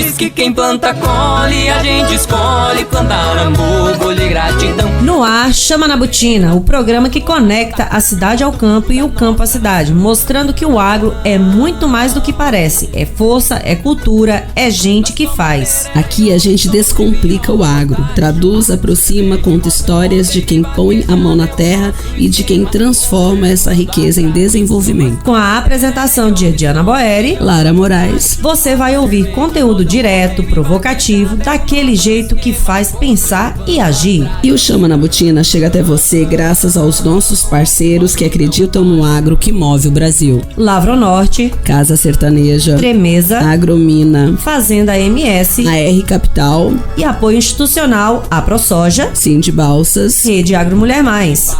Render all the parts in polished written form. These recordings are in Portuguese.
diz que quem planta colhe, a gente escolhe plantar amor e gratidão. No ar, Chama na Botina, o programa que conecta a cidade ao campo e o campo à cidade, mostrando que o agro é muito mais do que parece. É força, é cultura, é gente que faz. Aqui a gente descomplica o agro, traduz, aproxima, conta histórias de quem põe a mão na terra e de quem transforma essa riqueza em desenvolvimento. Com a apresentação de Ediana Boeri, Lara Moraes, você vai ouvir conteúdo direto, provocativo, daquele jeito que faz pensar e agir. E o Chama na Botina chega até você graças aos nossos parceiros que acreditam no agro que move o Brasil. Lavronorte, Casa Sertaneja, Tremeza, Agromina, Fazenda MS, AR Capital e apoio institucional a ProSoja, Sind Balsas, Rede Agro Mulher Mais.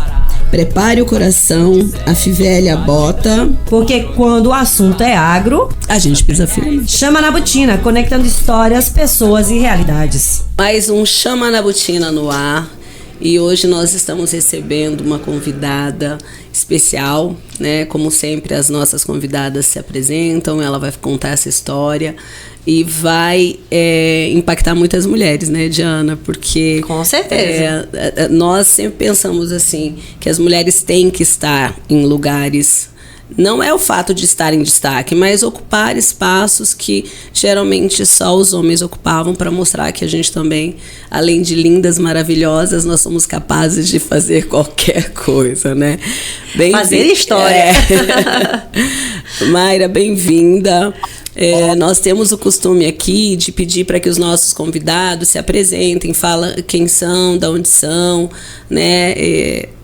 Prepare o coração, a fivela a bota, porque quando o assunto é agro, a gente pisa firme. Chama na Botina, conectando histórias, pessoas e realidades. Mais um Chama na Botina no ar. E hoje nós estamos recebendo uma convidada especial, né? Como sempre, as nossas convidadas se apresentam, ela vai contar essa história e vai impactar muitas mulheres, né, Diana? Porque com certeza nós sempre pensamos assim, que as mulheres têm que estar em lugares. Não é o fato de estar em destaque, mas ocupar espaços que geralmente só os homens ocupavam, para mostrar que a gente também, além de lindas, maravilhosas, nós somos capazes de fazer qualquer coisa, né? Fazer história. Mayra, bem-vinda. Nós temos o costume aqui de pedir para que os nossos convidados se apresentem, falem quem são, de onde são, né?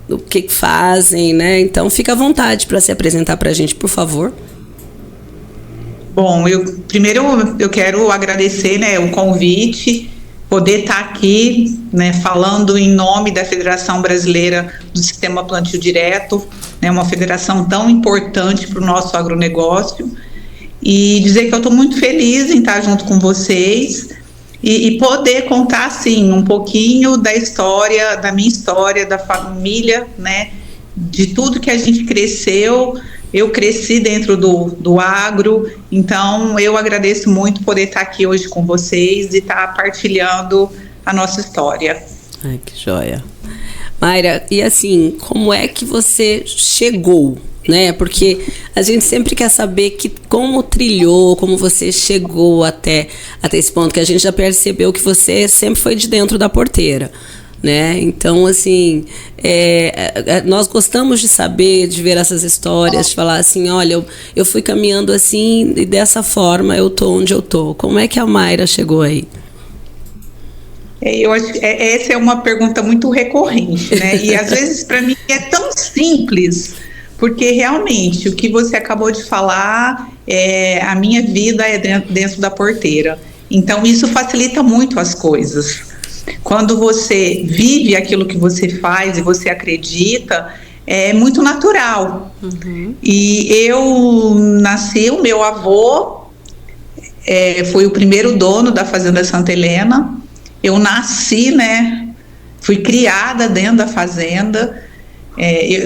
O que fazem, né? Então, fica à vontade para se apresentar para a gente, por favor. Bom, primeiro eu quero agradecer, né, o convite, poder estar aqui, né, falando em nome da Federação Brasileira do Sistema Plantio Direto, né, uma federação tão importante para o nosso agronegócio, e dizer que eu estou muito feliz em estar junto com vocês e poder contar, assim, um pouquinho da história, da minha história, da família, né, de tudo que a gente cresceu. Eu cresci dentro do agro, então eu agradeço muito poder estar aqui hoje com vocês e estar partilhando a nossa história. Ai, que joia. Mayra, e assim, como é que você chegou, né? Porque a gente sempre quer saber como trilhou, como você chegou até esse ponto, que a gente já percebeu que você sempre foi de dentro da porteira, né? Então, assim, nós gostamos de saber, de ver essas histórias, de falar assim, olha, eu fui caminhando assim e dessa forma eu tô onde eu tô. Como é que a Mayra chegou aí? Eu acho que essa é uma pergunta muito recorrente, né? E às vezes para mim é tão simples, porque realmente o que você acabou de falar, a minha vida é dentro da porteira. Então isso facilita muito as coisas. Quando você vive aquilo que você faz e você acredita, é muito natural. Uhum. E eu nasci, o meu avô foi o primeiro dono da Fazenda Santa Helena. Eu nasci, né, fui criada dentro da fazenda.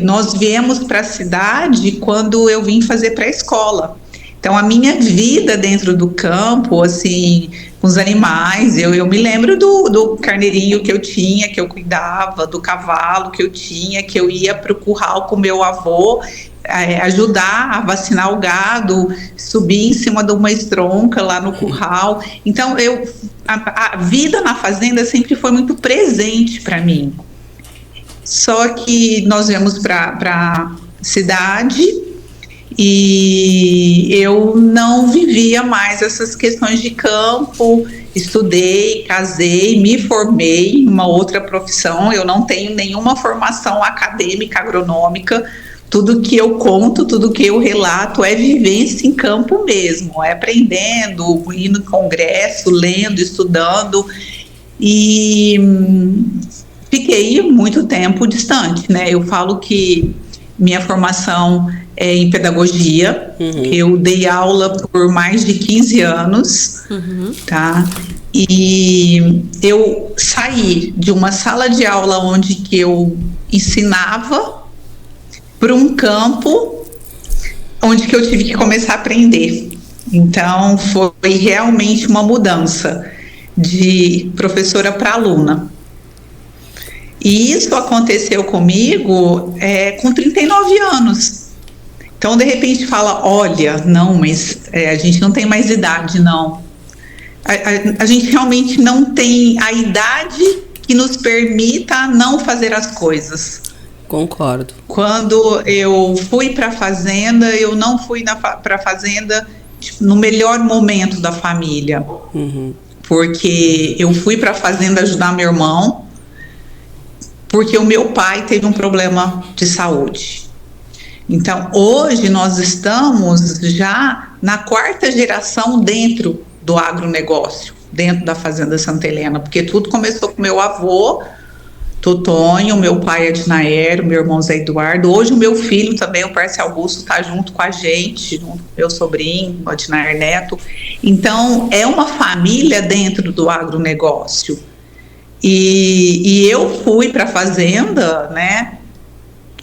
Nós viemos para a cidade quando eu vim fazer pré-escola. Então, a minha vida dentro do campo, assim, com os animais, eu me lembro do carneirinho que eu tinha, que eu cuidava, do cavalo que eu tinha, que eu ia para o curral com meu avô, ajudar a vacinar o gado, subir em cima de uma estronca lá no curral. Então, a vida na fazenda sempre foi muito presente para mim. Só que nós viemos para a cidade e eu não vivia mais essas questões de campo. Estudei, casei, me formei em uma outra profissão. Eu não tenho nenhuma formação acadêmica agronômica. Tudo que eu conto, tudo que eu relato é vivência em campo mesmo, é aprendendo, indo no congresso, lendo, estudando, e fiquei muito tempo distante, né? Eu falo que minha formação é em pedagogia, eu dei aula por mais de 15 anos, tá? E eu saí de uma sala de aula onde que eu ensinava para um campo onde que eu tive que começar a aprender. Então, foi realmente uma mudança de professora para aluna. E isso aconteceu comigo com 39 anos. Então, de repente, fala, olha, não, mas a gente não tem mais idade, não. A gente realmente não tem a idade que nos permita não fazer as coisas. Concordo. Quando eu fui para a fazenda, eu não fui para a fazenda no melhor momento da família. Porque eu fui para a fazenda ajudar meu irmão, porque o meu pai teve um problema de saúde. Então, hoje nós estamos já na 4ª geração dentro do agronegócio, dentro da Fazenda Santa Helena, porque tudo começou com meu avô, Totonho, meu pai Adinaero, meu irmão Zé Eduardo. Hoje o meu filho também, o Percy Augusto, está junto com a gente, junto com meu sobrinho, o Adinaer Neto. Então, é uma família dentro do agronegócio. E eu fui para a fazenda, né,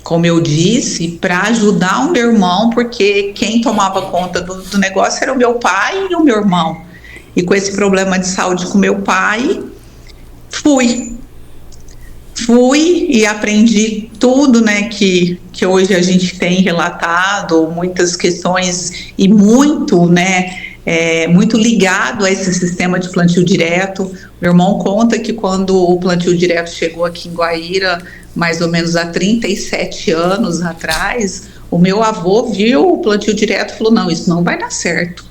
como eu disse, para ajudar o meu irmão, porque quem tomava conta do negócio era o meu pai e o meu irmão. E com esse problema de saúde com meu pai, fui e aprendi tudo, né, que hoje a gente tem relatado, muitas questões e muito, né, muito ligado a esse sistema de plantio direto. Meu irmão conta que quando o plantio direto chegou aqui em Guaíra, mais ou menos há 37 anos atrás, o meu avô viu o plantio direto e falou, não, isso não vai dar certo.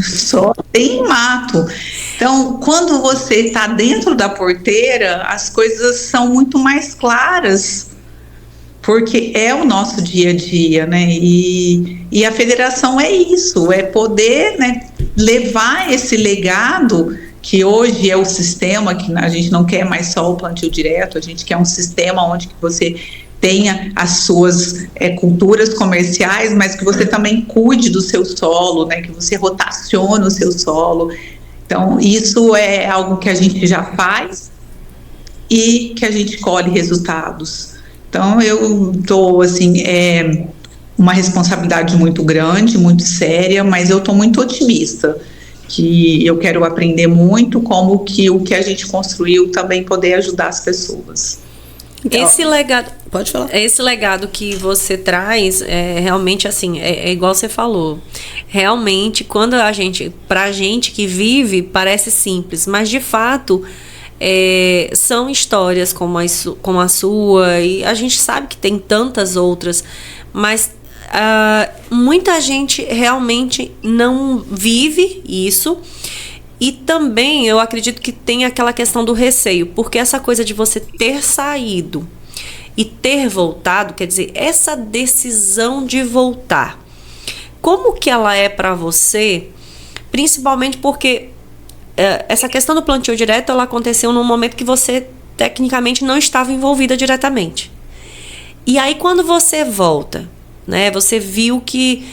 Só tem mato. Então, quando você está dentro da porteira, as coisas são muito mais claras, porque é o nosso dia a dia, né? E a federação é isso, é poder, né, levar esse legado, que hoje é o sistema, que a gente não quer mais só o plantio direto, a gente quer um sistema onde que você tenha as suas culturas comerciais, mas que você também cuide do seu solo, né, que você rotacione o seu solo. Então, isso é algo que a gente já faz e que a gente colhe resultados. Então, eu estou, assim, uma responsabilidade muito grande, muito séria, mas eu estou muito otimista, que eu quero aprender muito como que o que a gente construiu também poder ajudar as pessoas. Esse legado, pode falar. Esse legado que você traz realmente assim, é igual você falou. Realmente, quando pra gente que vive, parece simples, mas de fato são histórias como a sua, e a gente sabe que tem tantas outras, mas muita gente realmente não vive isso. E também eu acredito que tem aquela questão do receio, porque essa coisa de você ter saído e ter voltado, quer dizer, essa decisão de voltar, como que ela é para você, principalmente porque essa questão do plantio direto, ela aconteceu num momento que você tecnicamente não estava envolvida diretamente. E aí quando você volta, né, você viu que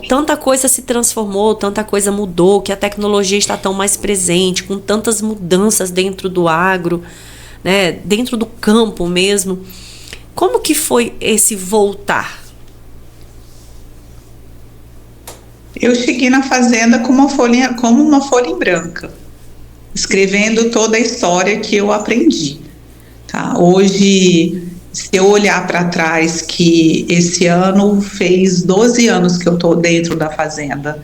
tanta coisa se transformou, tanta coisa mudou, que a tecnologia está tão mais presente, com tantas mudanças dentro do agro, né, dentro do campo mesmo. Como que foi esse voltar? Eu cheguei na fazenda como uma folha em branca, escrevendo toda a história que eu aprendi. Tá? Hoje, se eu olhar para trás, que esse ano fez 12 anos que eu estou dentro da fazenda.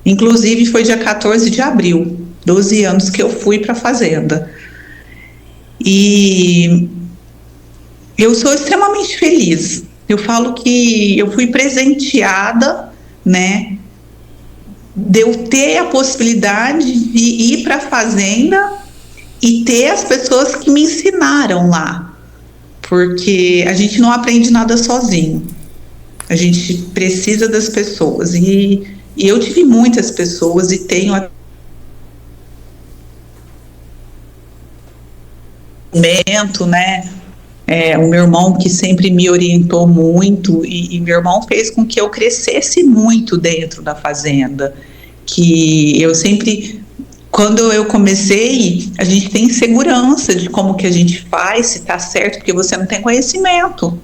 Inclusive foi dia 14 de abril, 12 anos que eu fui para a fazenda. E eu sou extremamente feliz. Eu falo que eu fui presenteada, né, de eu ter a possibilidade de ir para a fazenda e ter as pessoas que me ensinaram lá. Porque a gente não aprende nada sozinho. A gente precisa das pessoas. E eu tive muitas pessoas e tenho né? O meu irmão, que sempre me orientou muito, e meu irmão fez com que eu crescesse muito dentro da fazenda. Que eu sempre... Quando eu comecei, a gente tem segurança de como que a gente faz, se está certo, porque você não tem conhecimento.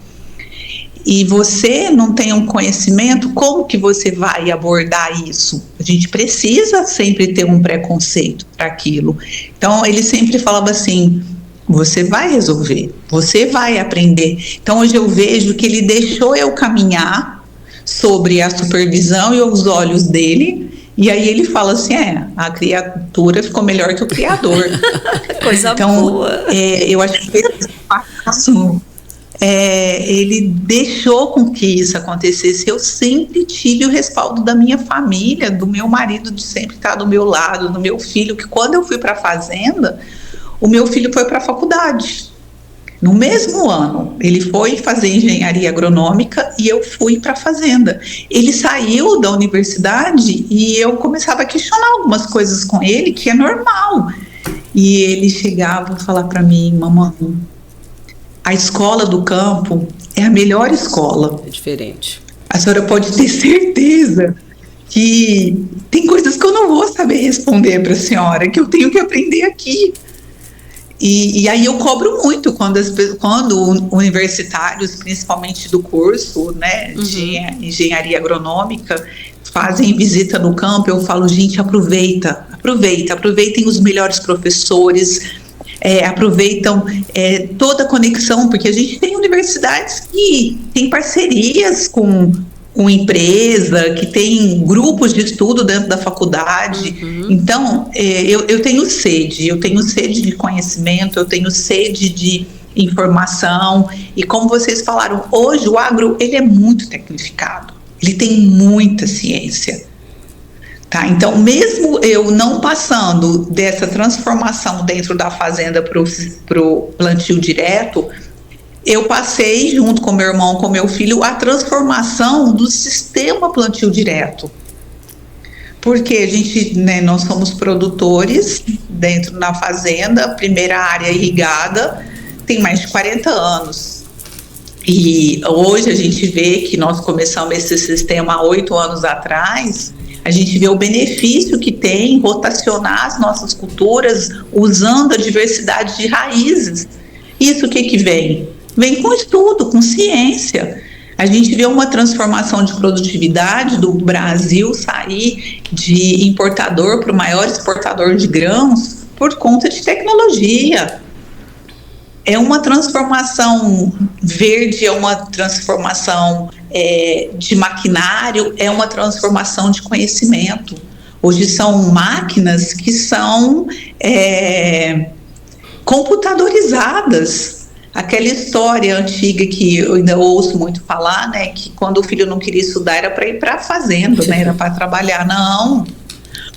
e você não tem um conhecimento, como que você vai abordar isso? A gente precisa sempre ter um preconceito para aquilo. Então, ele sempre falava assim, você vai resolver, você vai aprender. Então, hoje eu vejo que ele deixou eu caminhar sobre a supervisão e os olhos dele, e aí ele fala assim, a criatura ficou melhor que o criador. Coisa então, boa. Eu acho que esse passo, ele deixou com que isso acontecesse. Eu sempre tive o respaldo da minha família, do meu marido de sempre estar do meu lado, do meu filho, que quando eu fui para a fazenda, o meu filho foi para a faculdade. No mesmo ano, ele foi fazer engenharia agronômica e eu fui para a fazenda. Ele saiu da universidade e eu começava a questionar algumas coisas com ele, que é normal. E ele chegava a falar para mim, mamãe, a escola do campo é a melhor escola. É diferente. A senhora pode ter certeza que tem coisas que eu não vou saber responder para a senhora, que eu tenho que aprender aqui. E aí eu cobro muito quando universitários, principalmente do curso, né, de engenharia agronômica, fazem visita no campo. Eu falo, gente, aproveitem os melhores professores, aproveitam toda a conexão, porque a gente tem universidades que tem parcerias com empresa, que tem grupos de estudo dentro da faculdade. Então, eu tenho sede de conhecimento, eu tenho sede de informação, e como vocês falaram, hoje o agro, ele é muito tecnificado, ele tem muita ciência. Tá? Então, mesmo eu não passando dessa transformação dentro da fazenda para o plantio direto, eu passei, junto com meu irmão, com meu filho, a transformação do sistema plantio direto. Porque a gente, né, nós somos produtores dentro da fazenda, primeira área irrigada, tem mais de 40 anos. E hoje a gente vê que nós começamos esse sistema há 8 anos atrás. A gente vê o benefício que tem rotacionar as nossas culturas usando a diversidade de raízes. Isso o que vem? Vem com estudo, com ciência. A gente vê uma transformação de produtividade do Brasil sair de importador para o maior exportador de grãos por conta de tecnologia. É uma transformação verde, é uma transformação de maquinário, é uma transformação de conhecimento. Hoje são máquinas que são computadorizadas. Aquela história antiga que eu ainda ouço muito falar, né, que quando o filho não queria estudar era para ir para a fazenda, né, era para trabalhar. Não.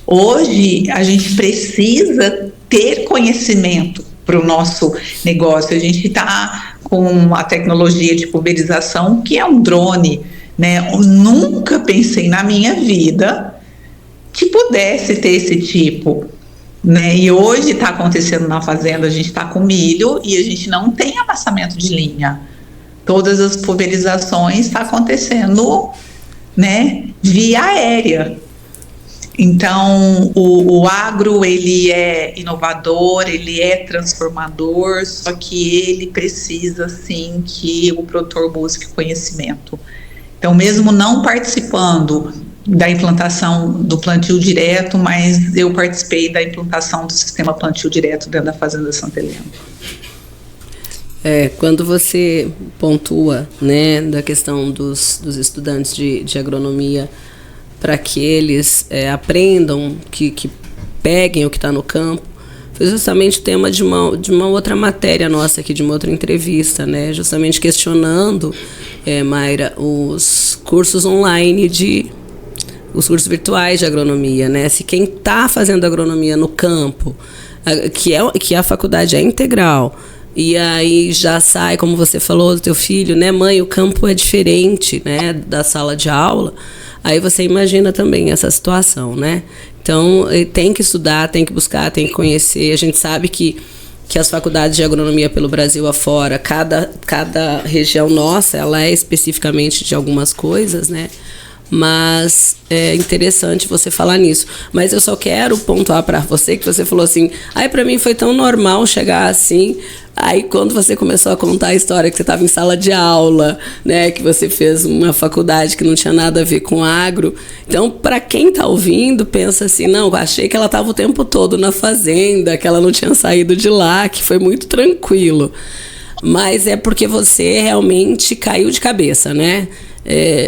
Hoje a gente precisa ter conhecimento para o nosso negócio. A gente está com a tecnologia de pulverização, que é um drone, né? Eu nunca pensei na minha vida que pudesse ter esse tipo, né? E hoje está acontecendo na fazenda, a gente está com milho e a gente não tem amassamento de linha. Todas as pulverizações estão acontecendo, né, via aérea. Então, o agro, ele é inovador, ele é transformador, só que ele precisa, sim, que o produtor busque conhecimento. Então, mesmo não participando da implantação do plantio direto, mas eu participei da implantação do sistema plantio direto dentro da Fazenda Santa Helena. Quando você pontua, né, da questão dos estudantes de agronomia, para que eles aprendam, que peguem o que está no campo, foi justamente o tema de uma outra matéria nossa aqui, de uma outra entrevista, né? Justamente questionando, Mayra, os cursos online, os cursos virtuais de agronomia, né? Se quem está fazendo agronomia no campo, que a faculdade é integral, e aí já sai, como você falou do teu filho, né? Mãe, o campo é diferente, né, da sala de aula. Aí você imagina também essa situação, né? Então, tem que estudar, tem que buscar, tem que conhecer. A gente sabe que as faculdades de agronomia pelo Brasil afora, cada região nossa, ela é especificamente de algumas coisas, né? Mas é interessante você falar nisso. Mas eu só quero pontuar para você que você falou assim, para mim foi tão normal chegar assim. Aí quando você começou a contar a história que você estava em sala de aula, né, que você fez uma faculdade que não tinha nada a ver com agro. Então, para quem está ouvindo, pensa assim, não, achei que ela estava o tempo todo na fazenda, que ela não tinha saído de lá, que foi muito tranquilo. Mas é porque você realmente caiu de cabeça, né?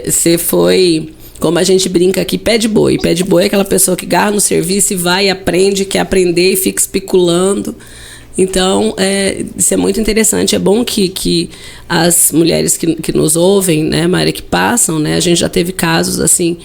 Você foi, como a gente brinca aqui, pé de boi. Pé de boi é aquela pessoa que garra no serviço e vai e aprende, quer aprender e fica especulando. Então, isso é muito interessante. É bom que as mulheres que nos ouvem, né, Mayra, que passam, né, a gente já teve casos assim,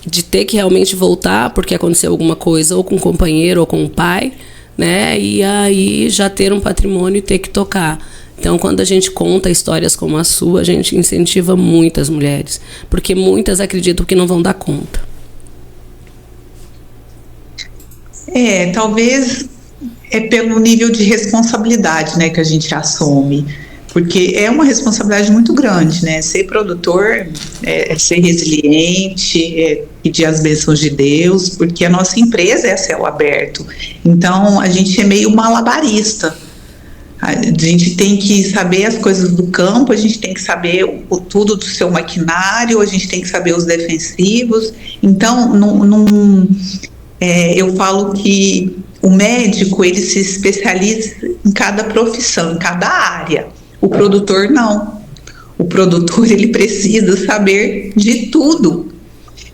de ter que realmente voltar porque aconteceu alguma coisa, ou com o companheiro, ou com o pai, né, e aí já ter um patrimônio e ter que tocar. Então, quando a gente conta histórias como a sua, a gente incentiva muitas mulheres, porque muitas acreditam que não vão dar conta. Talvez pelo nível de responsabilidade, né, que a gente assume, porque é uma responsabilidade muito grande, né, ser produtor, ser resiliente, pedir as bênçãos de Deus, porque a nossa empresa é a céu aberto, então a gente é meio malabarista. A gente tem que saber as coisas do campo, a gente tem que saber tudo do seu maquinário, a gente tem que saber os defensivos. Então, eu falo que o médico, ele se especializa em cada profissão, em cada área. O produtor, não. O produtor, ele precisa saber de tudo.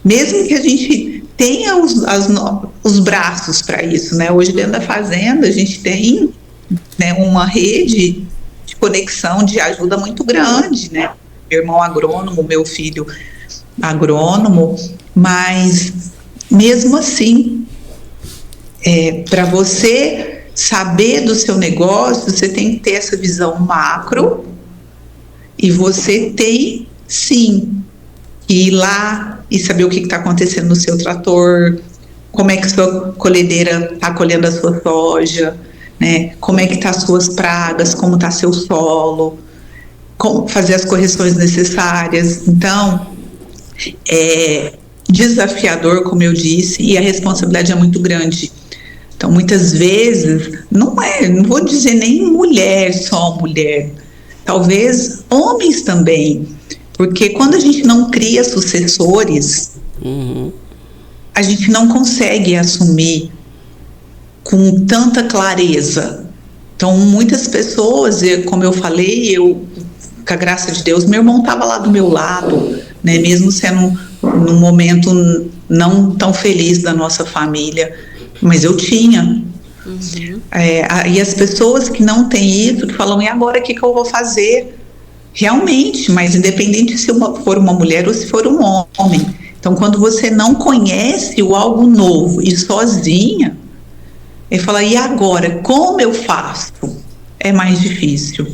Mesmo que a gente tenha os braços para isso, né? Hoje, dentro da fazenda, a gente tem, né, uma rede de conexão, de ajuda muito grande, né? Meu irmão agrônomo, meu filho agrônomo, mas mesmo assim, para você saber do seu negócio, você tem que ter essa visão macro, e você tem sim que ir lá e saber o que está acontecendo no seu trator, como é que sua colhedeira está colhendo a sua soja, né? Como é que tá as suas pragas, como está seu solo, como fazer as correções necessárias. Então, é desafiador, como eu disse, e a responsabilidade é muito grande. Então, muitas vezes, não vou dizer nem mulher, só mulher, talvez homens também, porque quando a gente não cria sucessores, a gente não consegue assumir com tanta clareza. Então, muitas pessoas, como eu falei, com a graça de Deus, meu irmão estava lá do meu lado, né, mesmo sendo num momento não tão feliz da nossa família, mas eu tinha. E as pessoas que não têm isso, que falam, e agora o que eu vou fazer? Realmente, mas independente se for uma mulher ou se for um homem. Então, quando você não conhece o algo novo e sozinha, ele fala, e agora, como eu faço? É mais difícil.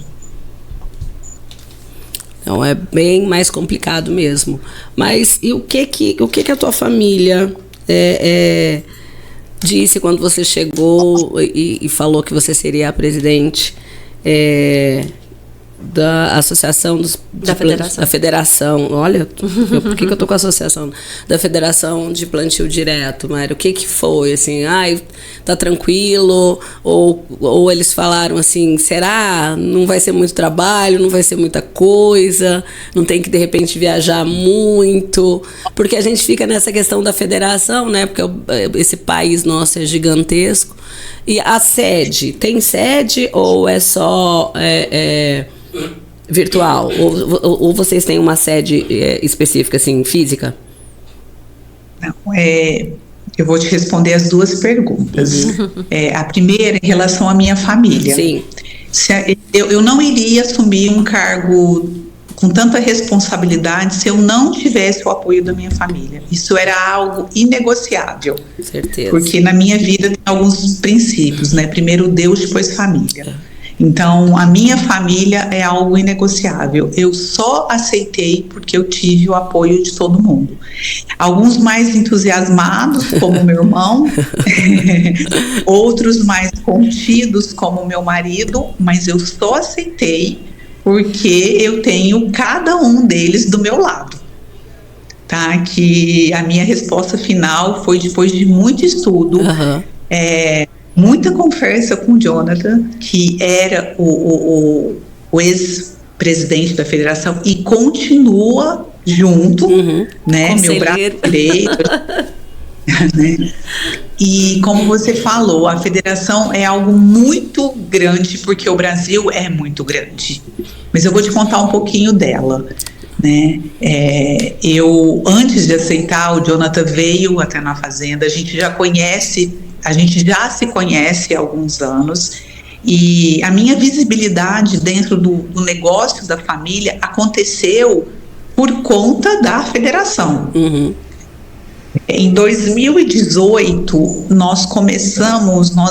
Então, é bem mais complicado mesmo. Mas e o que a tua família disse quando você chegou e falou que você seria a presidente da associação da federação, olha, por que eu tô com a associação da Federação de Plantio Direto, Mayra? O que foi, assim, tá tranquilo, ou eles falaram assim, será? Não vai ser muito trabalho, não vai ser muita coisa, não tem que de repente viajar muito, porque a gente fica nessa questão da federação, né, porque esse país nosso é gigantesco. E a sede, tem sede ou é só virtual? Ou vocês têm uma sede específica, assim, física? Não, eu vou te responder as duas perguntas. A primeira, em relação à minha família. Sim. Eu não iria assumir um cargo com tanta responsabilidade se eu não tivesse o apoio da minha família. Isso era algo inegociável. Certeza. Porque na minha vida tem alguns princípios, né? Primeiro Deus, depois família. Então, a minha família é algo inegociável. Eu só aceitei porque eu tive o apoio de todo mundo. Alguns mais entusiasmados, como meu irmão, outros mais contidos, como meu marido, mas eu só aceitei porque eu tenho cada um deles do meu lado. tá? Que a minha resposta final foi depois de muito estudo, muita conversa com o Jonathan, que era o ex-presidente da federação e continua junto, né? Meu braço direito. Né? E como você falou, a federação é algo muito grande, porque o Brasil é muito grande. Mas eu vou te contar um pouquinho dela, né? Eu, antes de aceitar, o Jonathan veio até na fazenda, a gente já se conhece há alguns anos, e a minha visibilidade dentro do negócio da família aconteceu por conta da federação. Em 2018, nós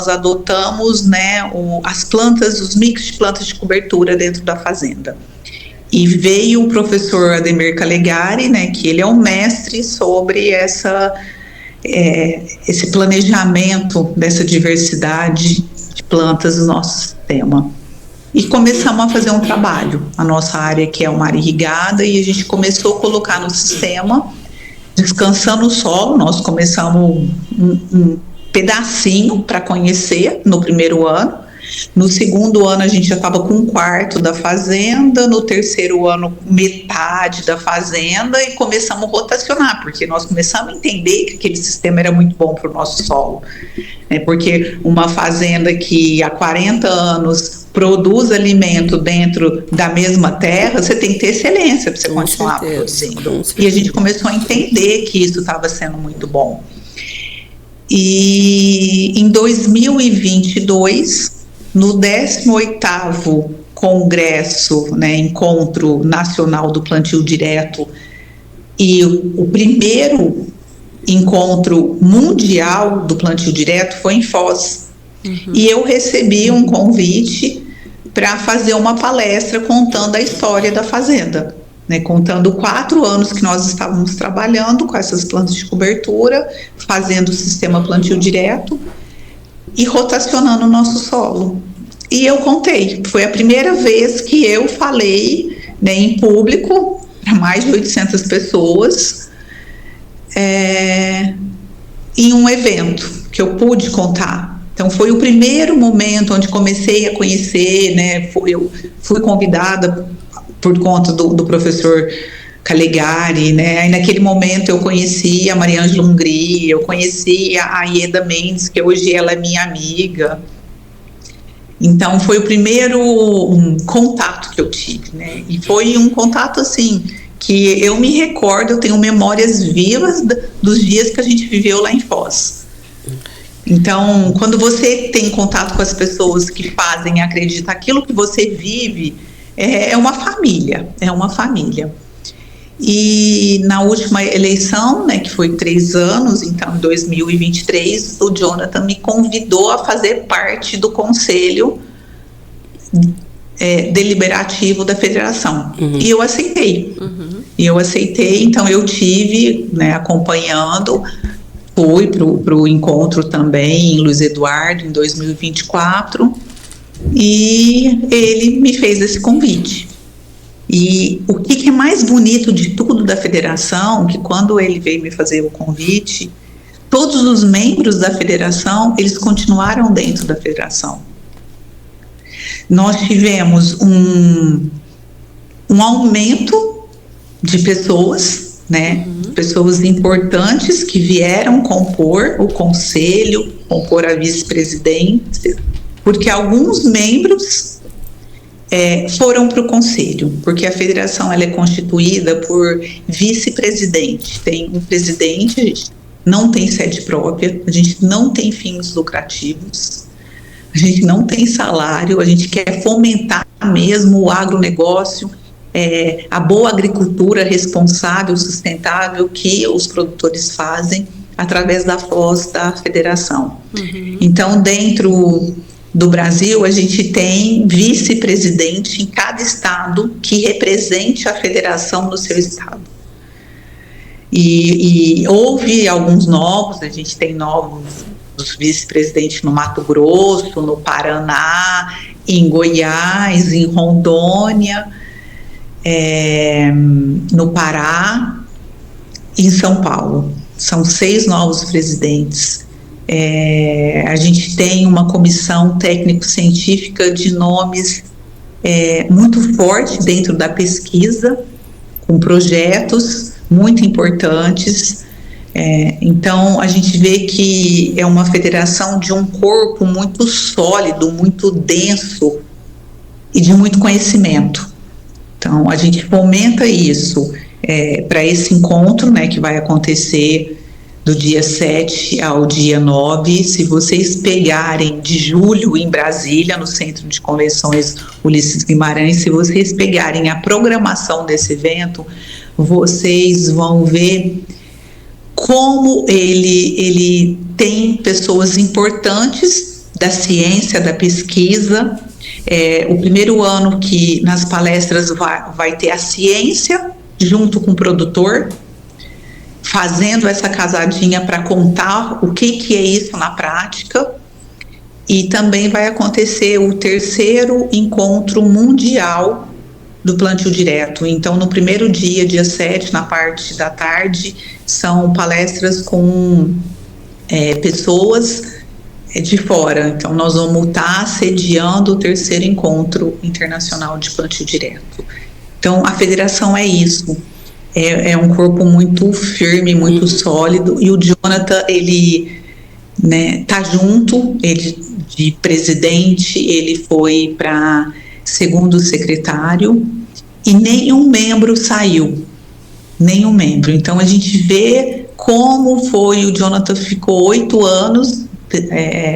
adotamos, né, os mix de plantas de cobertura dentro da fazenda. E veio o professor Ademir Calegari, né, que ele é um mestre sobre esse planejamento dessa diversidade de plantas no nosso sistema. E começamos a fazer um trabalho. A nossa área, que é uma área irrigada, e a gente começou a colocar no sistema, descansando o solo. Nós começamos um pedacinho para conhecer no primeiro ano. No segundo ano a gente já estava com um quarto da fazenda, no terceiro ano metade da fazenda, e começamos a rotacionar, porque nós começamos a entender que aquele sistema era muito bom para o nosso solo, né? Porque uma fazenda que há 40 anos produz alimento dentro da mesma terra, você tem que ter excelência para você continuar produzindo. E a gente começou a entender que isso estava sendo muito bom. E em 2022, no 18º Congresso, né, Encontro Nacional do Plantio Direto, e o primeiro encontro mundial do plantio direto foi em Foz. E eu recebi um convite para fazer uma palestra contando a história da fazenda, né, contando 4 anos que nós estávamos trabalhando com essas plantas de cobertura, fazendo o sistema plantio direto e rotacionando o nosso solo. E eu contei, foi a primeira vez que eu falei, né, em público para mais de 800 pessoas, em um evento que eu pude contar. Então foi o primeiro momento onde comecei a conhecer, né, eu fui convidada por conta do professor Calegari, né? Aí naquele momento eu conheci a Mariângela Hungria, eu conheci a Ieda Mendes, que hoje ela é minha amiga. Então foi o primeiro contato que eu tive, né? E foi um contato assim que eu me recordo, eu tenho memórias vivas dos dias que a gente viveu lá em Foz. Então, quando você tem contato com as pessoas que fazem e acreditam aquilo que você vive, é uma família, E na última eleição, né, que foi 3 anos, então em 2023, o Jonathan me convidou a fazer parte do conselho deliberativo da federação. E eu aceitei. Então eu tive, né, acompanhando, fui para o encontro também em Luiz Eduardo em 2024, e ele me fez esse convite. E o que é mais bonito de tudo da federação, que quando ele veio me fazer o convite, todos os membros da federação, eles continuaram dentro da federação. Nós tivemos um aumento de pessoas, né? Pessoas importantes que vieram compor o conselho, compor a vice-presidência, porque alguns membros foram para o conselho, porque a federação ela é constituída por vice-presidente. Tem um presidente, a gente não tem sede própria, a gente não tem fins lucrativos, a gente não tem salário, a gente quer fomentar mesmo o agronegócio, a boa agricultura responsável, sustentável que os produtores fazem através da voz da federação. Então, dentro do Brasil, a gente tem vice-presidente em cada estado que represente a federação no seu estado. E houve alguns novos, a gente tem novos vice-presidentes no Mato Grosso, no Paraná, em Goiás, em Rondônia, no Pará, em São Paulo. São 6 novos presidentes. A gente tem uma comissão técnico-científica de nomes muito forte dentro da pesquisa, com projetos muito importantes. Então, a gente vê que é uma federação de um corpo muito sólido, muito denso e de muito conhecimento. Então, a gente fomenta isso para esse encontro, né, que vai acontecer do dia 7 ao dia 9. Se vocês pegarem de julho em Brasília, no Centro de Convenções Ulisses Guimarães, se vocês pegarem a programação desse evento, vocês vão ver como ele tem pessoas importantes da ciência, da pesquisa. O primeiro ano que nas palestras vai ter a ciência junto com o produtor, fazendo essa casadinha para contar o que é isso na prática. E também vai acontecer o 3º encontro mundial do plantio direto. Então, no primeiro dia, dia 7, na parte da tarde, são palestras com pessoas de fora. Então, nós vamos estar sediando o 3º encontro internacional de plantio direto. Então, a federação é isso. É um corpo muito firme, muito sólido, e o Jonathan, ele tá junto, ele de presidente, ele foi para 2º secretário, e nenhum membro saiu, nenhum membro. Então a gente vê como foi, o Jonathan ficou 8 anos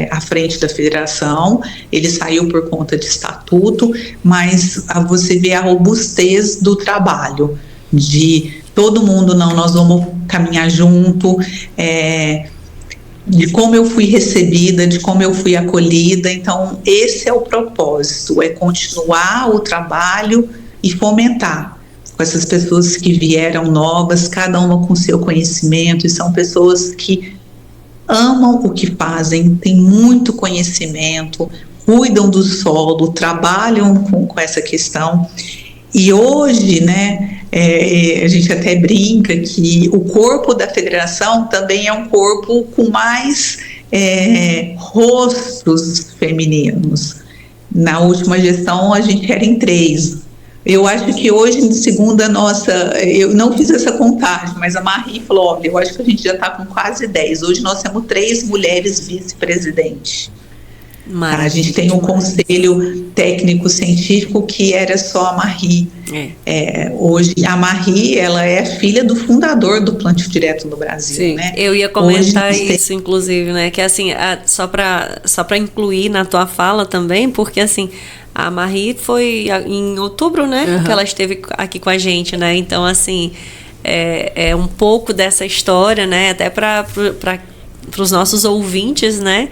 à frente da federação, ele saiu por conta de estatuto, mas você vê a robustez do trabalho, de todo mundo, nós vamos caminhar junto, de como eu fui recebida, de como eu fui acolhida. Então esse é o propósito, é continuar o trabalho e fomentar com essas pessoas que vieram novas, cada uma com seu conhecimento, e são pessoas que amam o que fazem, têm muito conhecimento, cuidam do solo, trabalham com essa questão. E hoje, a gente até brinca que o corpo da federação também é um corpo com mais rostos femininos. Na última gestão, a gente era em 3. Eu acho que hoje, segundo a nossa... Eu não fiz essa contagem, mas a Marie falou, olha, eu acho que a gente já está com quase 10. Hoje nós temos 3 mulheres vice-presidentes. A gente tem um conselho técnico-científico que era só a Marie. Hoje, a Marie, ela é filha do fundador do plantio direto no Brasil. Sim, né? Eu ia comentar isso, inclusive, né? Que assim, só para incluir na tua fala também, porque assim, a Marie foi em outubro, né? Que ela esteve aqui com a gente, né? Então, assim, é um pouco dessa história, né? Até para os nossos ouvintes, né?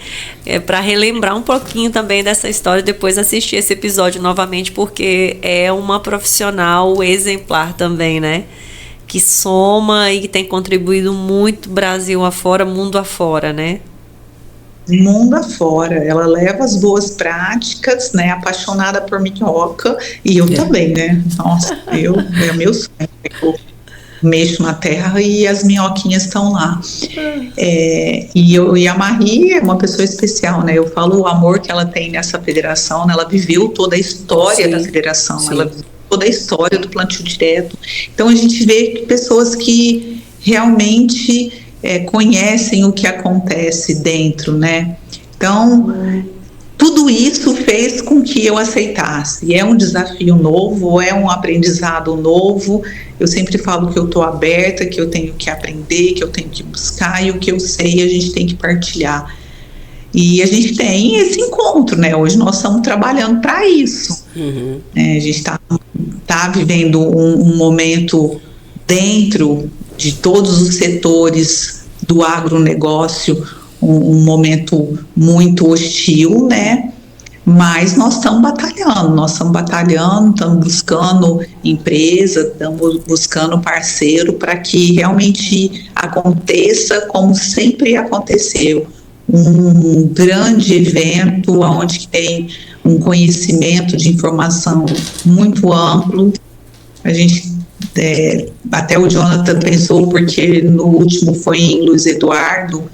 Para relembrar um pouquinho também dessa história, depois assistir esse episódio novamente, porque é uma profissional exemplar também, né? Que soma e que tem contribuído muito Brasil afora, mundo afora, né? Mundo afora, ela leva as boas práticas, né? Apaixonada por minhoca, e eu também, né? Nossa, é meu sonho. Eu mexo na terra e as minhoquinhas estão lá. E a Marie é uma pessoa especial, né? Eu falo o amor que ela tem nessa federação, né? Ela viveu toda a história da federação, ela viveu toda a história do plantio direto. Então a gente vê que pessoas que realmente conhecem o que acontece dentro, né? Então, tudo isso fez com que eu aceitasse. É um desafio novo, é um aprendizado novo. Eu sempre falo que eu estou aberta, que eu tenho que aprender, que eu tenho que buscar, e o que eu sei a gente tem que partilhar. E a gente tem esse encontro, né? Hoje nós estamos trabalhando para isso. A gente está vivendo um momento dentro de todos os setores do agronegócio, um momento muito hostil, né? Mas nós estamos batalhando, estamos buscando empresa, estamos buscando parceiro para que realmente aconteça como sempre aconteceu. Um grande evento onde tem um conhecimento de informação muito amplo. A gente até o Jonathan pensou, porque no último foi em Luiz Eduardo,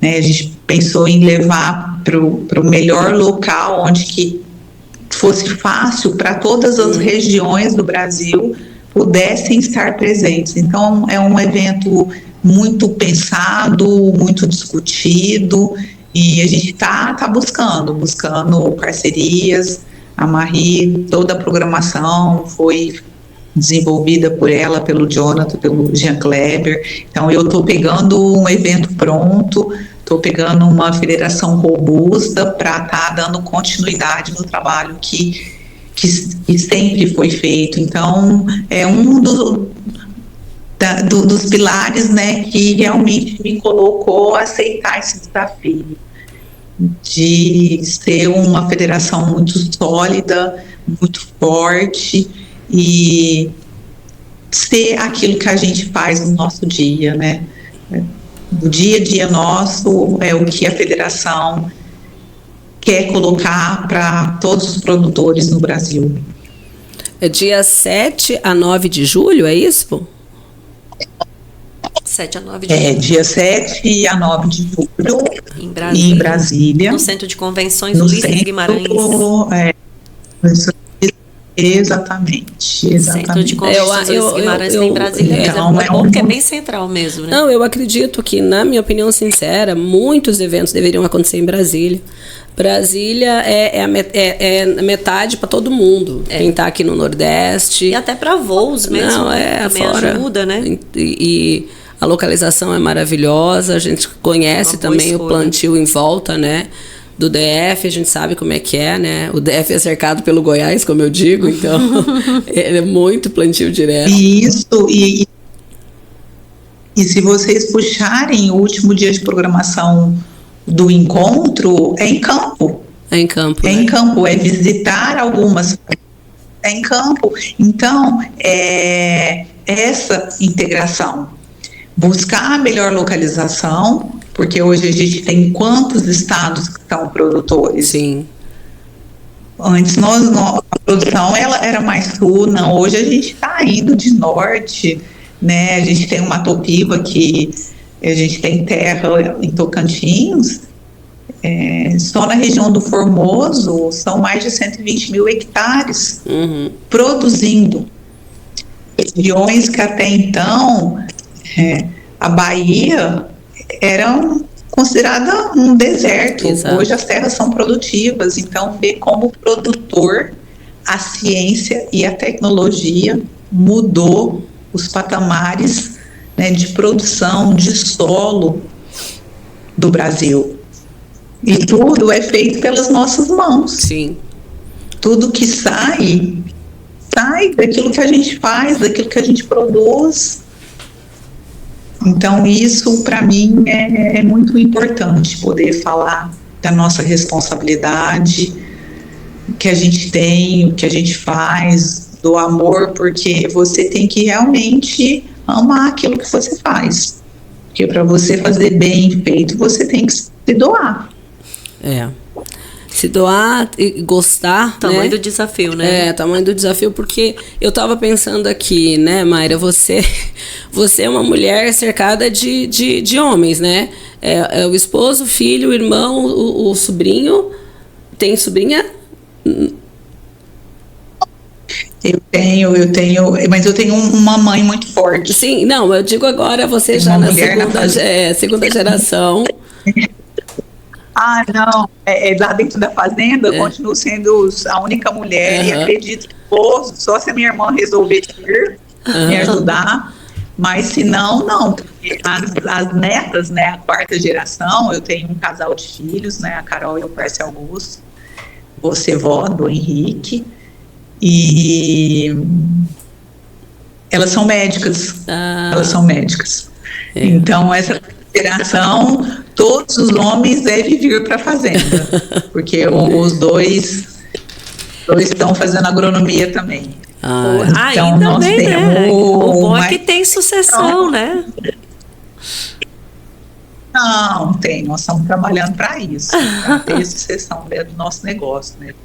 né, a gente pensou em levar para o melhor local, onde que fosse fácil para todas as regiões do Brasil pudessem estar presentes. Então, é um evento muito pensado, muito discutido, e a gente está buscando parcerias. A Marie, toda a programação foi desenvolvida por ela, pelo Jonathan, pelo Jean Kleber. Então, eu estou pegando um evento pronto, estou pegando uma federação robusta para estar dando continuidade no trabalho que sempre foi feito. Então, é um dos pilares, né, que realmente me colocou a aceitar esse desafio de ser uma federação muito sólida, muito forte e ser aquilo que a gente faz no nosso dia, né? O dia a dia nosso é o que a federação quer colocar para todos os produtores no Brasil. É dia 7 a 9 de julho, é isso? 7 a 9 de julho. Dia 7 a 9 de julho, em Brasília. No Centro de Convenções Ulisses Guimarães. Exatamente. Centro de Convenções Ulisses Guimarães tem em Brasília. Então, é bom porque é bem central mesmo, né? Não, eu acredito que, na minha opinião sincera, muitos eventos deveriam acontecer em Brasília. Brasília é metade para todo mundo. Quem está aqui no Nordeste. E até para voos mesmo. Não, também fora, ajuda, né? E a localização é maravilhosa. A gente conhece também o plantio em volta, né? Do DF, a gente sabe como é que é, né? O DF é cercado pelo Goiás, como eu digo, então é muito plantio direto. Isso, e se vocês puxarem o último dia de programação do encontro, é em campo. É em campo. É em campo, é visitar algumas. É em campo. Então, essa integração, buscar a melhor localização, porque hoje a gente tem quantos estados que são produtores? Sim. Antes a produção ela era mais sul, não. Hoje a gente está indo de norte, né? A gente tem uma Matopiba que a gente tem terra em Tocantins. Só na região do Formoso são mais de 120 mil hectares produzindo. Regiões que até então a Bahia era considerada um deserto. Exato. Hoje as terras são produtivas, então ver como produtor a ciência e a tecnologia mudou os patamares, né, de produção de solo do Brasil. E tudo é feito pelas nossas mãos. Sim. Tudo que sai daquilo que a gente faz, daquilo que a gente produz. Então, isso, para mim, é muito importante, poder falar da nossa responsabilidade, que a gente tem, o que a gente faz, do amor, porque você tem que realmente amar aquilo que você faz. Porque para você fazer bem feito, você tem que se doar. Se doar e gostar, Tamanho né? do desafio, né? Tamanho do desafio, porque eu tava pensando aqui, né, Mayra, você é uma mulher cercada de homens, né? O esposo, o filho, o irmão, o sobrinho. Tem sobrinha? Eu tenho, mas eu tenho uma mãe muito forte. Sim, não, eu digo agora você já na segunda geração. Não, lá dentro da fazenda eu continuo sendo a única mulher e acredito que só se a minha irmã resolver me ajudar, mas se não, porque as netas, né, a quarta geração, eu tenho um casal de filhos, né, a Carol e o Pércio Augusto, vou ser vó do Henrique, e elas são médicas, então essa geração, todos os homens devem vir para a fazenda, porque os dois estão fazendo agronomia também. Então nós temos, né? O bom é que tem sucessão, né? Não, tem, nós estamos trabalhando para isso, para ter sucessão do nosso negócio, né?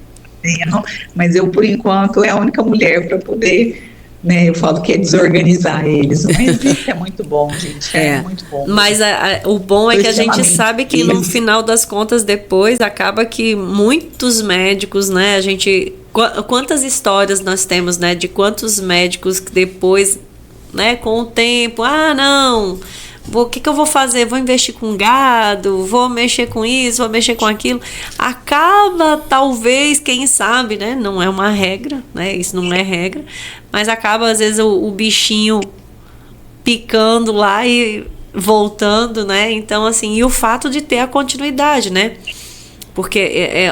Mas eu, por enquanto, é a única mulher para poder né? Eu falo que é desorganizar eles, mas isso é muito bom, gente. É muito bom. Mas o bom é que a gente sabe que no final das contas, depois, acaba que muitos médicos, né? A gente... Quantas histórias nós temos, né? De quantos médicos que depois, né? Com o tempo, não... O que eu vou fazer? Vou investir com gado, vou mexer com isso, vou mexer com aquilo. Acaba, talvez, quem sabe, né? Não é uma regra, né? Isso não é regra. Mas acaba, às vezes, o bichinho picando lá e voltando, né? Então, assim, e o fato de ter a continuidade, né? Porque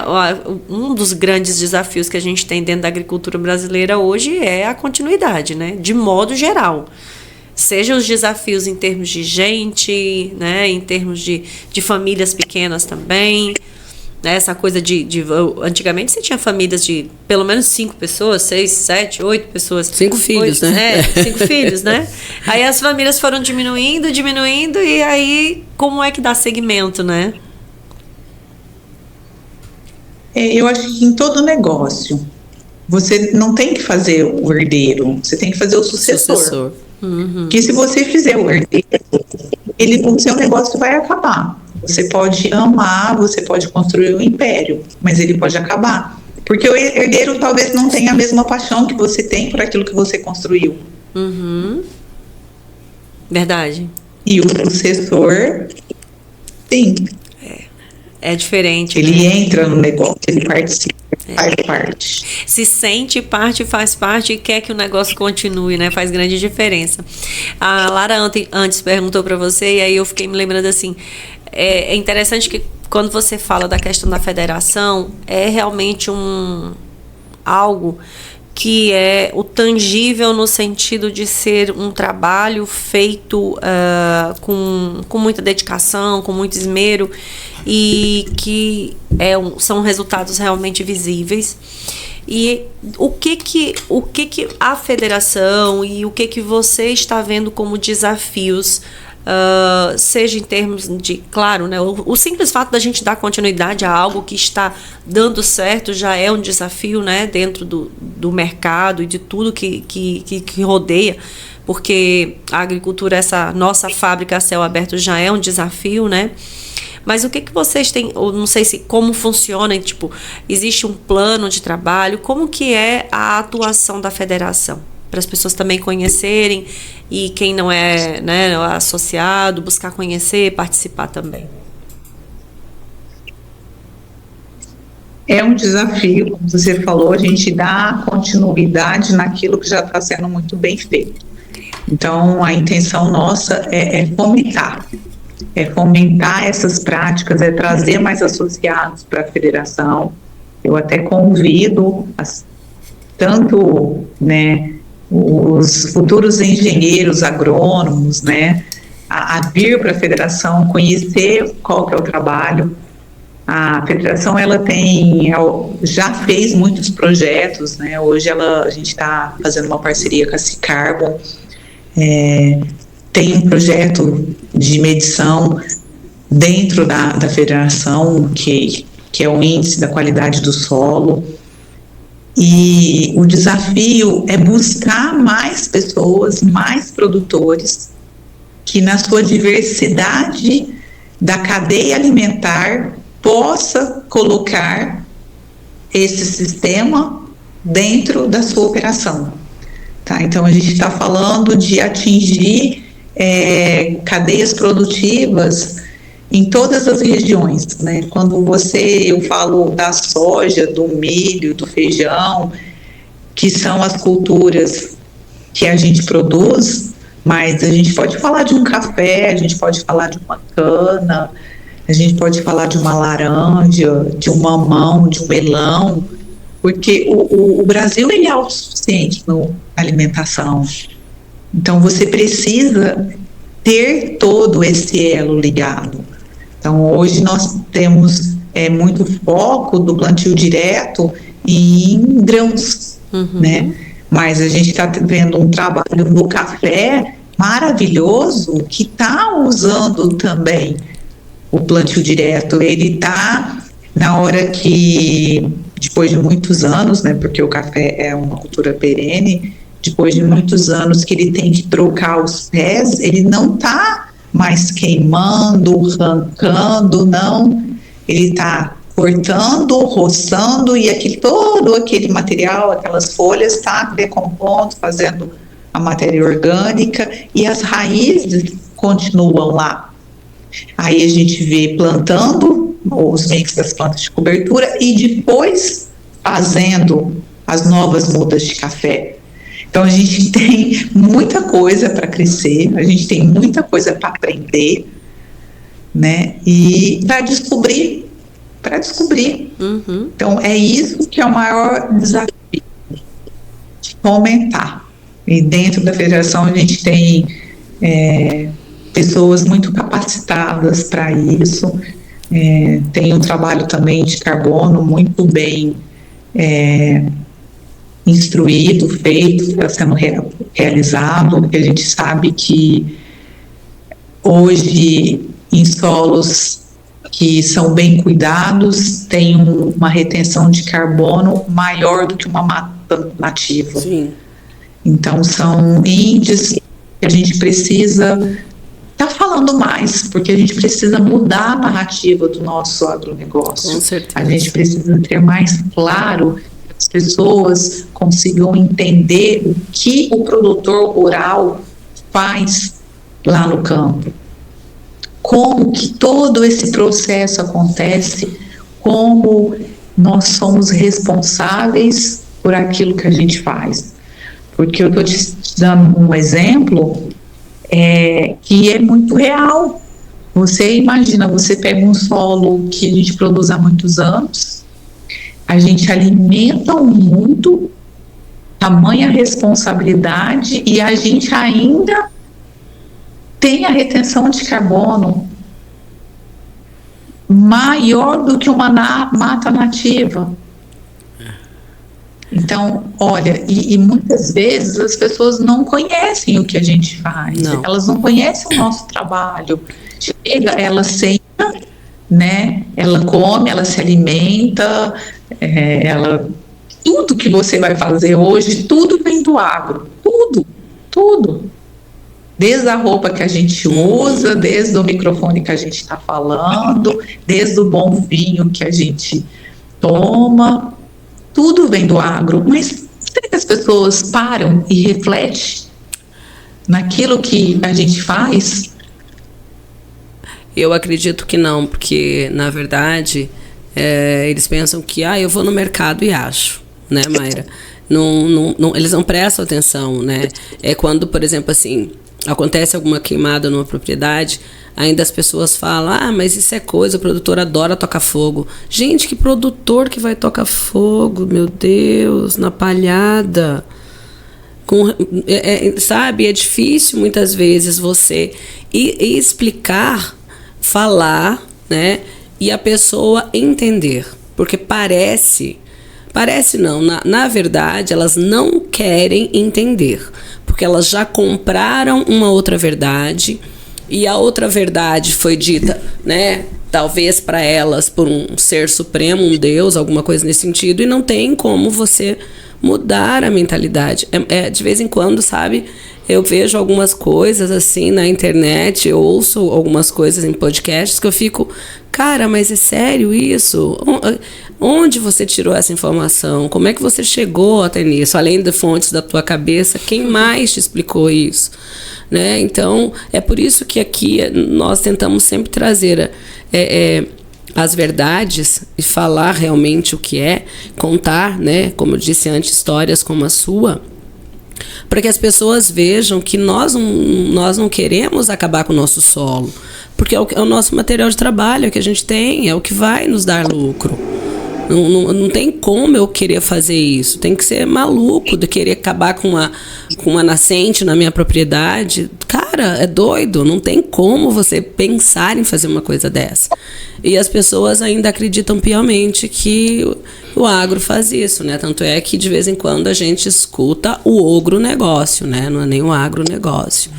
um dos grandes desafios que a gente tem dentro da agricultura brasileira hoje é a continuidade, né? De modo geral. Seja os desafios em termos de gente, né, em termos de famílias pequenas também, né, essa coisa antigamente você tinha famílias de pelo menos 5 pessoas, 6, 7, 8 pessoas. 5 filhos, né? 5 filhos, né? Aí as famílias foram diminuindo, e aí como é que dá seguimento, né? Eu acho que em todo negócio, você não tem que fazer o herdeiro, você tem que fazer o sucessor. Que se você fizer o herdeiro, o seu negócio vai acabar. Você pode amar, você pode construir um império, mas ele pode acabar. Porque o herdeiro talvez não tenha a mesma paixão que você tem por aquilo que você construiu. Verdade. E o sucessor, sim. É diferente. Ele entra no negócio, ele participa, faz parte. Se sente parte, faz parte e quer que o negócio continue, né? Faz grande diferença. A Lara antes perguntou para você, e aí eu fiquei me lembrando assim, é interessante que quando você fala da questão da federação, é realmente algo que é o tangível no sentido de ser um trabalho feito com muita dedicação, com muito esmero, e que são resultados realmente visíveis. E o que a federação e o que você está vendo como desafios, seja em termos de, claro, né, o simples fato da gente dar continuidade a algo que está dando certo já é um desafio, né, dentro do mercado e de tudo que rodeia, porque a agricultura, essa nossa fábrica a céu aberto já é um desafio, né? Mas o que vocês têm, ou não sei como funciona, tipo, existe um plano de trabalho, como que é a atuação da federação? Para as pessoas também conhecerem e quem não é, né, associado, buscar conhecer, participar também. É um desafio, como você falou, a gente dá continuidade naquilo que já está sendo muito bem feito. Então, a intenção nossa é fomentar essas práticas, é trazer mais associados para a federação. Eu até convido tanto, né, os futuros engenheiros agrônomos, né, a vir para a federação, conhecer qual que é o trabalho. A federação já fez muitos projetos, né? Hoje a gente está fazendo uma parceria com a Cicarbon, tem um projeto de medição dentro da federação, que é o índice da qualidade do solo. E o desafio é buscar mais pessoas, mais produtores, que na sua diversidade da cadeia alimentar possa colocar esse sistema dentro da sua operação. Tá? Então, a gente está falando de atingir cadeias produtivas em todas as regiões, né? Quando eu falo da soja, do milho, do feijão, que são as culturas que a gente produz, mas a gente pode falar de um café, a gente pode falar de uma cana, a gente pode falar de uma laranja, de um mamão, de um melão, porque o Brasil ele é autossuficiente na alimentação. Então, você precisa ter todo esse elo ligado. Então, hoje nós temos muito foco do plantio direto em grãos, né? Mas a gente está vendo um trabalho no café maravilhoso que está usando também o plantio direto. Ele está na hora que, depois de muitos anos, né? Porque o café é uma cultura perene, depois de muitos anos que ele tem que trocar os pés, ele não está mais queimando, arrancando, não. Ele está cortando, roçando e todo aquele material, aquelas folhas, está decompondo, fazendo a matéria orgânica e as raízes continuam lá. Aí a gente vê plantando os mix das plantas de cobertura e depois fazendo as novas mudas de café. Então a gente tem muita coisa para crescer, a gente tem muita coisa para aprender, né? E para descobrir. Então é isso que é o maior desafio, de fomentar. E dentro da federação a gente tem pessoas muito capacitadas para isso. Tem um trabalho também de carbono muito bem instruído, feito, está sendo realizado, porque a gente sabe que hoje em solos que são bem cuidados tem uma retenção de carbono maior do que uma mata nativa. Sim. Então são índices que a gente precisa estar falando mais, porque a gente precisa mudar a narrativa do nosso agronegócio. Com certeza. A gente precisa ter mais claro que as pessoas consigam entender o que o produtor rural faz lá no campo. Como que todo esse processo acontece, como nós somos responsáveis por aquilo que a gente faz. Porque eu estou te dando um exemplo que é muito real. Você imagina, você pega um solo que a gente produz há muitos anos, a gente alimenta o mundo, tamanha responsabilidade, e a gente ainda tem a retenção de carbono maior do que uma mata nativa. Então, olha, e muitas vezes as pessoas não conhecem o que a gente faz, elas não conhecem o nosso trabalho. Chega, ela senta, né? Ela come, ela se alimenta, tudo que você vai fazer hoje, tudo vem do agro, tudo. Desde a roupa que a gente usa, desde o microfone que a gente está falando, desde o bom vinho que a gente toma, tudo vem do agro. Mas será que as pessoas param e refletem naquilo que a gente faz? Eu acredito que não, porque, na verdade, eles pensam que, eu vou no mercado e acho, né, Mayra? Não, eles não prestam atenção, né? É quando, por exemplo, assim, acontece alguma queimada numa propriedade, ainda as pessoas falam, mas isso é coisa, o produtor adora tocar fogo. Gente, que produtor que vai tocar fogo, meu Deus, na palhada? Sabe, é difícil muitas vezes você explicar, falar, né, e a pessoa entender, porque parece não, na verdade elas não querem entender, porque elas já compraram uma outra verdade, e a outra verdade foi dita, né, talvez para elas por um ser supremo, um Deus, alguma coisa nesse sentido, e não tem como você mudar a mentalidade. De vez em quando, sabe, eu vejo algumas coisas assim na internet, eu ouço algumas coisas em podcasts que eu fico, cara, mas é sério isso? Onde você tirou essa informação? Como é que você chegou até nisso? Além de fontes da tua cabeça, quem mais te explicou isso? Né? Então, é por isso que aqui nós tentamos sempre trazer as verdades e falar realmente o que é, contar, né, como eu disse antes, histórias como a sua, para que as pessoas vejam que nós não queremos acabar com o nosso solo, porque é o nosso material de trabalho, é o que a gente tem, é o que vai nos dar lucro. Não tem como eu querer fazer isso. Tem que ser maluco de querer acabar com uma nascente na minha propriedade. Cara, é doido. Não tem como você pensar em fazer uma coisa dessa. E as pessoas ainda acreditam piamente que o agro faz isso, né? Tanto é que de vez em quando a gente escuta o ogronegócio, né? Não é nem o agronegócio.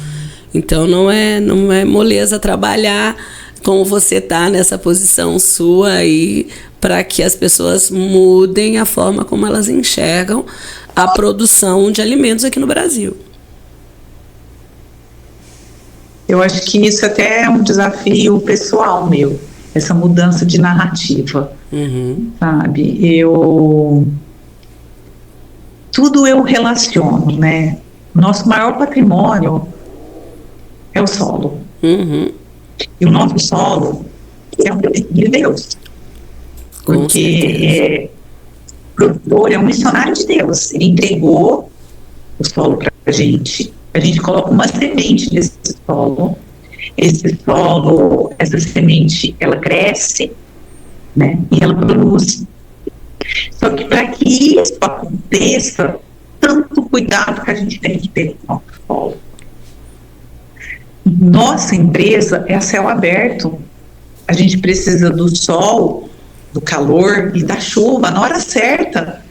Então não é moleza trabalhar como você tá nessa posição sua aí, para que as pessoas mudem a forma como elas enxergam a produção de alimentos aqui no Brasil. Eu acho que isso até é um desafio pessoal meu, essa mudança de narrativa, sabe? Tudo eu relaciono, né? Nosso maior patrimônio é o solo. E o nosso solo é um presente de Deus. Porque o produtor é um missionário de Deus. Ele entregou o solo para a gente coloca uma semente nesse solo. Esse solo, essa semente, ela cresce, né? E ela produz. Só que para que isso aconteça, tanto cuidado que a gente tem que ter com o nosso solo. Nossa empresa é a céu aberto. A gente precisa do sol, do calor e da chuva na hora certa.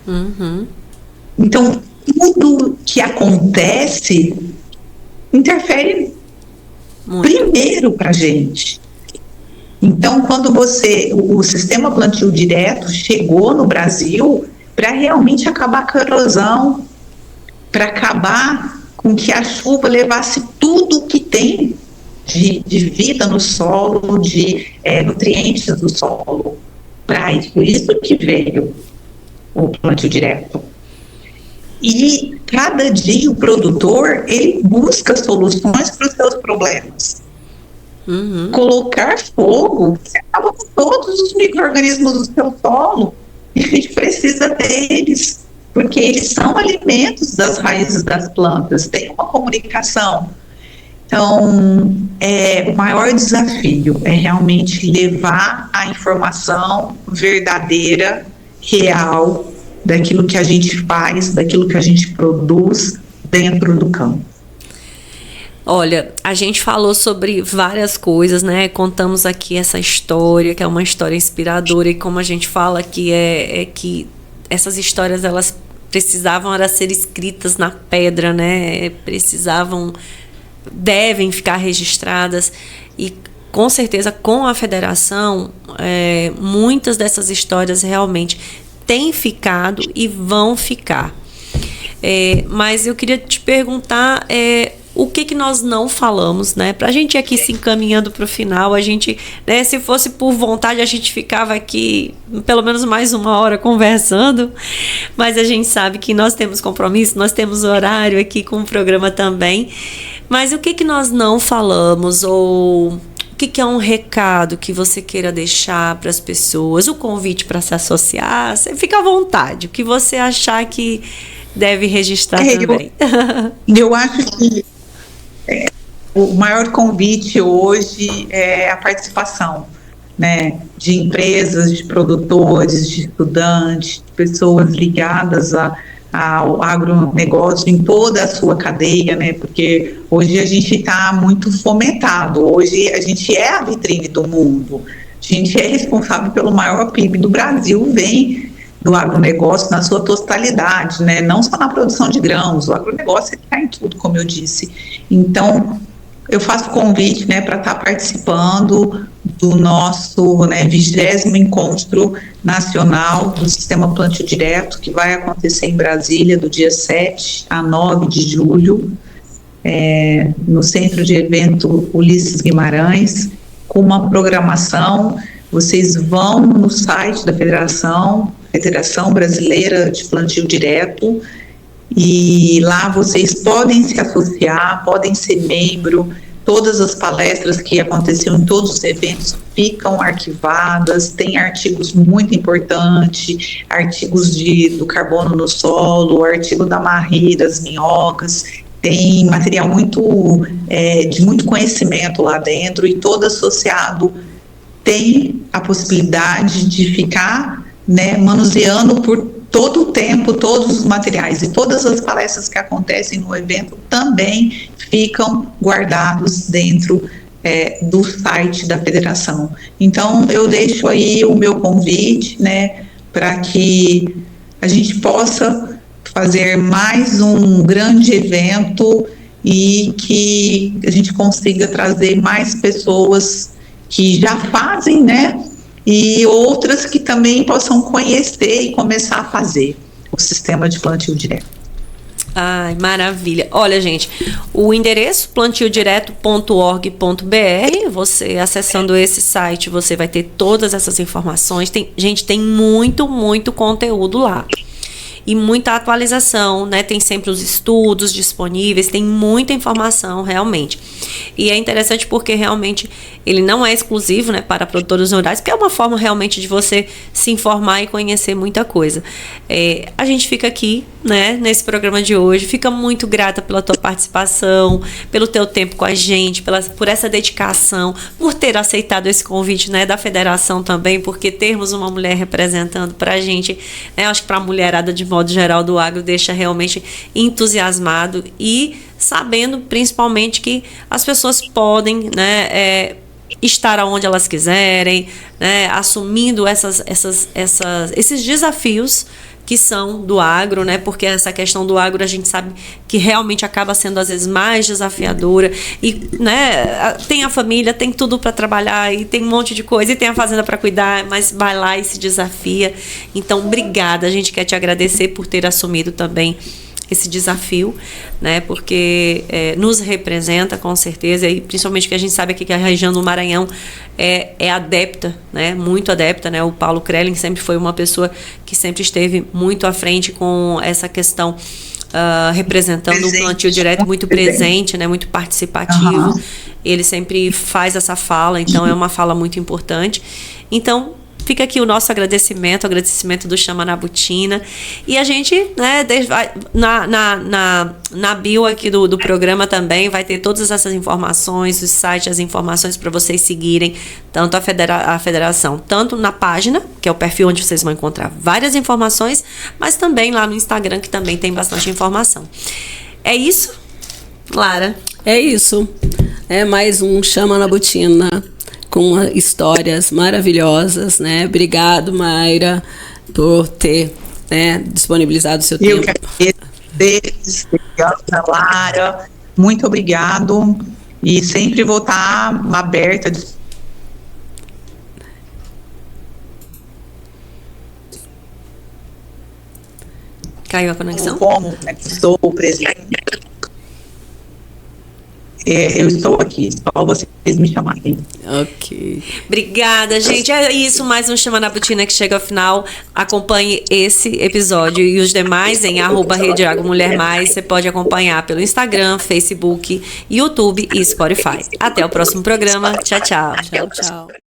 Então, tudo que acontece interfere primeiro para a gente. Então, quando o sistema plantio direto chegou no Brasil para realmente acabar com a erosão, para acabar com que a chuva levasse tudo que tem de vida no solo, de nutrientes do solo. Para isso que veio o plantio direto. E cada dia o produtor, ele busca soluções para os seus problemas. Colocar fogo, você acaba com todos os micro-organismos do seu solo, e a gente precisa deles, porque eles são alimentos das raízes das plantas, tem uma comunicação. Então, o maior desafio é realmente levar a informação verdadeira, real, daquilo que a gente faz, daquilo que a gente produz dentro do campo. Olha, a gente falou sobre várias coisas, né? Contamos aqui essa história, que é uma história inspiradora, e como a gente fala que que essas histórias, elas precisavam era ser escritas na pedra, né? Devem ficar registradas, e com certeza com a federação, muitas dessas histórias realmente têm ficado e vão ficar. Mas eu queria te perguntar o que nós não falamos, né? Para a gente ir aqui se encaminhando para o final, a gente, né, se fosse por vontade, a gente ficava aqui pelo menos mais 1 hora conversando, mas a gente sabe que nós temos compromisso, nós temos horário aqui com o programa também. Mas o que nós não falamos, ou o que é um recado que você queira deixar para as pessoas, o convite para se associar, você fica à vontade, o que você achar que deve registrar também. Eu acho que o maior convite hoje é a participação, né, de empresas, de produtores, de estudantes, de pessoas ligadas ao agronegócio em toda a sua cadeia, né? Porque hoje a gente está muito fomentado, hoje a gente é a vitrine do mundo, a gente é responsável pelo maior PIB do Brasil, vem do agronegócio na sua totalidade, né? Não só na produção de grãos, o agronegócio está em tudo, como eu disse. Então, eu faço convite, né, para estar participando do nosso 20º Encontro Nacional do Sistema Plantio Direto, que vai acontecer em Brasília do dia 7 a 9 de julho, no Centro de Evento Ulisses Guimarães, com uma programação. Vocês vão no site da Federação Brasileira de Plantio Direto, e lá vocês podem se associar, podem ser membro. Todas as palestras que aconteceram em todos os eventos ficam arquivadas, tem artigos muito importantes, artigos do carbono no solo, artigo da marri, das minhocas, tem material de muito conhecimento lá dentro, e todo associado tem a possibilidade de ficar, né, manuseando por todo o tempo, todos os materiais, e todas as palestras que acontecem no evento também ficam guardados dentro do site da federação. Então, eu deixo aí o meu convite, né, para que a gente possa fazer mais um grande evento e que a gente consiga trazer mais pessoas que já fazem, né, e outras que também possam conhecer e começar a fazer o sistema de plantio direto. Ai, maravilha. Olha, gente, o endereço plantiodireto.org.br, você acessando esse site, você vai ter todas essas informações. Tem muito conteúdo lá. E muita atualização, né? Tem sempre os estudos disponíveis, tem muita informação realmente. E é interessante porque realmente ele não é exclusivo, né, para produtores rurais, porque é uma forma realmente de você se informar e conhecer muita coisa. A gente fica aqui, né, nesse programa de hoje, fica muito grata pela tua participação, pelo teu tempo com a gente, por essa dedicação, por ter aceitado esse convite, né, da federação também, porque termos uma mulher representando para a gente, né, acho que para a mulherada de modo geral do agro deixa realmente entusiasmado e sabendo principalmente que as pessoas podem, né, estar aonde elas quiserem, né, assumindo esses desafios que são do agro, né? Porque essa questão do agro a gente sabe que realmente acaba sendo às vezes mais desafiadora e, né, tem a família, tem tudo para trabalhar e tem um monte de coisa e tem a fazenda para cuidar, mas vai lá e se desafia. Então, obrigada, a gente quer te agradecer por ter assumido também esse desafio, né, porque nos representa com certeza, e principalmente que a gente sabe aqui que a região do Maranhão é adepta, né, muito adepta, né, o Paulo Krelling sempre foi uma pessoa que sempre esteve muito à frente com essa questão, representando o plantio direto, muito presente, né, muito participativo, ele sempre faz essa fala, então é uma fala muito importante. Então fica aqui o nosso agradecimento do Chama na Botina. E a gente, né, na bio aqui do programa também vai ter todas essas informações, os sites, as informações para vocês seguirem, tanto a federação, tanto na página, que é o perfil onde vocês vão encontrar várias informações, mas também lá no Instagram, que também tem bastante informação. É isso, Lara? É isso. É mais um Chama na Botina, com histórias maravilhosas, né? Obrigado, Mayra, por ter, né, disponibilizado o seu tempo. Eu que agradeço, Lara, muito obrigado, e sempre vou estar aberta. Caiu a conexão? Como estou presente. Eu estou aqui, só vocês me chamarem. Ok. Obrigada, gente. É isso, mais um Chama na Botina que chega ao final. Acompanhe esse episódio e os demais em @Rede Agro Mulher Mais. Você pode acompanhar pelo Instagram, Facebook, YouTube e Spotify. Até o próximo programa. Tchau, tchau. Tchau, tchau.